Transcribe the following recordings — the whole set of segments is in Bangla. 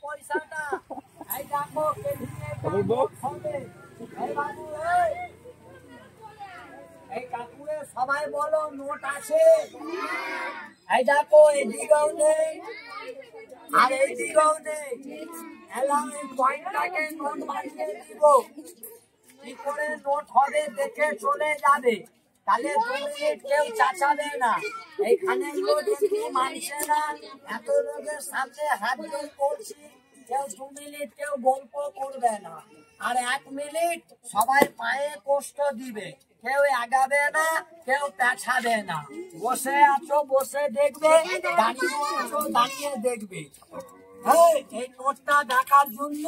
পয়সাটা এই দেখো এই কাকুরে সবাই বলো নোট আছে। এই দেখো এইদিকেও নেই আর এইদিকেও নেই। এলাম এই কয়েনটাকে নোট বানিয়ে দিব। কি করে নোট হবে দেখে চলে যাবে। তাহলে 2 মিনিট কেউ চাচাবে না। এইখানে মানছে না। এত লোকের সামনে হাত জোড় করছি, কেউ 2 মিনিট কেউ গল্প করবে না। আর 1 মিনিট সবাই পায়ে কষ্ট দিবে, কেউ আগাবে না, কেউ পেছাবে না। বসে আছো বসে দেখবে, দাঁড়িয়ে আছো দাঁড়িয়ে দেখবে। এই নোটটা দেখার জন্য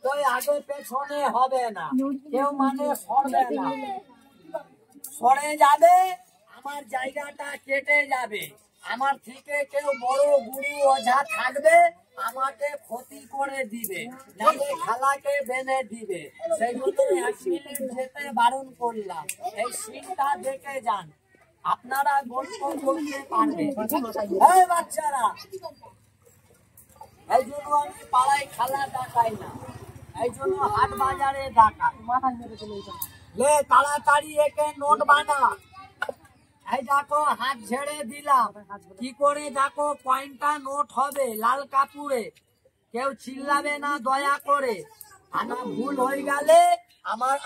তুই আগে পেছনে হবে না, কেউ মানে সরবে না। সরে যাবে, আমার জায়গাটা কেটে যাবে। আমার থেকে কেউ বড় গুরু ওঝা থাকবে, আমাকে ক্ষতি করে দিবে, নালে খালাকে বেঁধে দিবে। সেই জন্য 1 মিনিট যেতে বারণ করলাম। এই সিনটা দেখে যান, আপনারা গল্প করতে পারবেন। এই বাচ্চারা, এই জন্য আমি পাড়ায় খালা ডাকাই না, এই জন্য হাট বাজারে ডাকাই। লে তাড়াতাড়ি একে নোট বানা। এই দেখো হাত ছেড়ে দিলাম। কি করে দেখো কয়েনটা নোট হবে লাল কাপড়ে। কেউ চিল্লাবে না দয়া করে। আমার ভুল হয়ে গেলে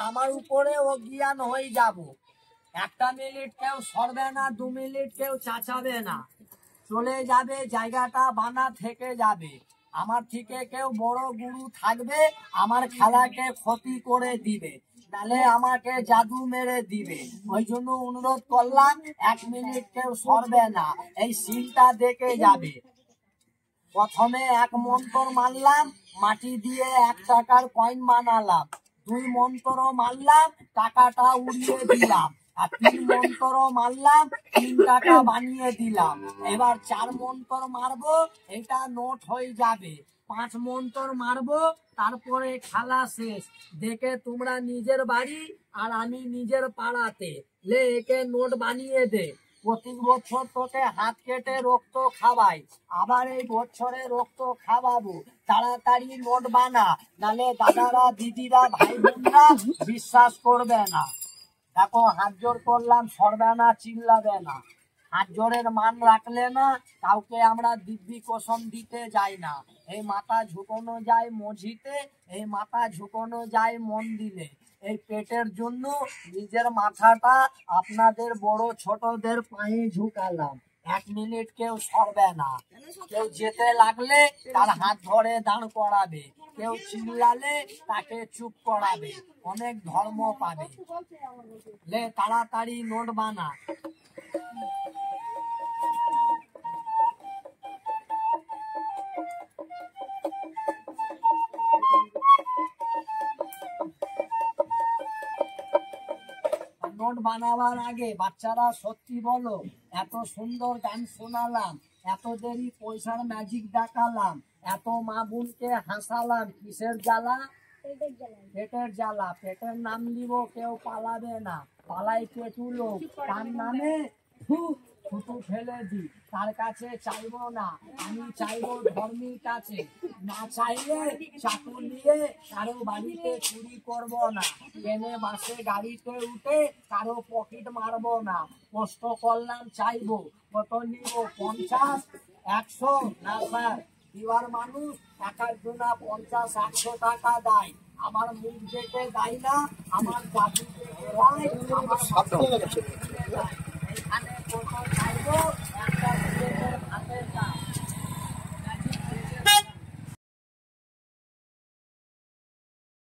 আমার উপরে অজ্ঞান হয়ে যাব। 1 মিনিট কেউ সরবে না, 2 মিনিট কেউ চাচাবে না। চলে যাবে, জায়গাটা বানা থেকে যাবে। আমার থেকে কেউ বড় গুরু থাকবে, আমার খেলাকে ক্ষতি করে দিবে, নালে আমাকে জাদু মেরে দিবে। ওই জন্য অনুরোধ করলাম 1 মিনিট কেউ সরবে না। এই সিনটা দেখে যাবে। প্রথমে 1 মন্ত্র মারলাম, মাটি দিয়ে 1 টাকার কয়েন বানালাম। 2 মন্ত্র মারলাম, টাকাটা উড়িয়ে দিলাম। আর 3 মন্ত্র মারলাম, 3 টাকা বানিয়ে দিলাম। এবার 4 মন্ত্র মারবো, এটা নোট হয়ে যাবে। 5 মন্ত্র মারবো, তারপরে খেলা শেষ। দেখে তোমরা নিজের বাড়ি আর আমি নিজের পাড়াতে। লে একে নোট বানিয়ে দে। প্রতি বছর তোকে হাত কেটে রক্ত খাওয়াই, আবার এই বছরে রক্ত খাওয়াবো। তাড়াতাড়ি নোট বানা, নালে দাদারা দিদিরা ভাই বোনরা বিশ্বাস করবে না। দেখো হাত জোড় করলাম, সরবে না, চিল্লাবে না। হাত জোড়ের মান রাখলে না, কাউকে আমরা দিব্যি কসম দিতে যাই না। এই মাথা ঝুঁকানো যায় মসজিদে, এই মাথা ঝুঁকানো যায় মন্দিরে। এই পেটের জন্য নিজের মাথাটা আপনাদের বড় ছোটদের পায়ে ঝুঁকালাম। 1 মিনিট কেউ সরবে না। কেউ যেতে লাগলে তার হাত ধরে দাঁড় করাবে, কেউ চিল্লালে তাকে চুপ করাবে। অনেক ধর্ম পাবে। লে তাড়াতাড়ি নোট বানা। নোট বানাবার আগে বাচ্চারা সত্যি বলো, এত সুন্দর গান শোনালাম, এত দেরি পয়সার ম্যাজিক দেখালাম, এত মা বোনকে হাসালাম, কিসের জ্বালা? পেটের জ্বালা। পেটের নাম দিব, কেউ পালাবে না। পালাই পেটুলো, তার নামে ছুটু ফেলে দি। তার কাছে চাইবো না, আমি চাইবো ধর্মীর কাছে। না চাইলে চাকু নিয়ে কারো বাড়িতে চুরি করব না। ট্রেনে বাসে গাড়িতে উঠে কারো পকেট মারবো না। কষ্ট করলাম চাইবো, কত নিব? 50, 100? না স্যার, দিবার মানুষ 1 50-100 টাকা দেয়। আমার মুখ দেখে দেয় না, আমার জাতিকে আমার এখানে কত চাইবো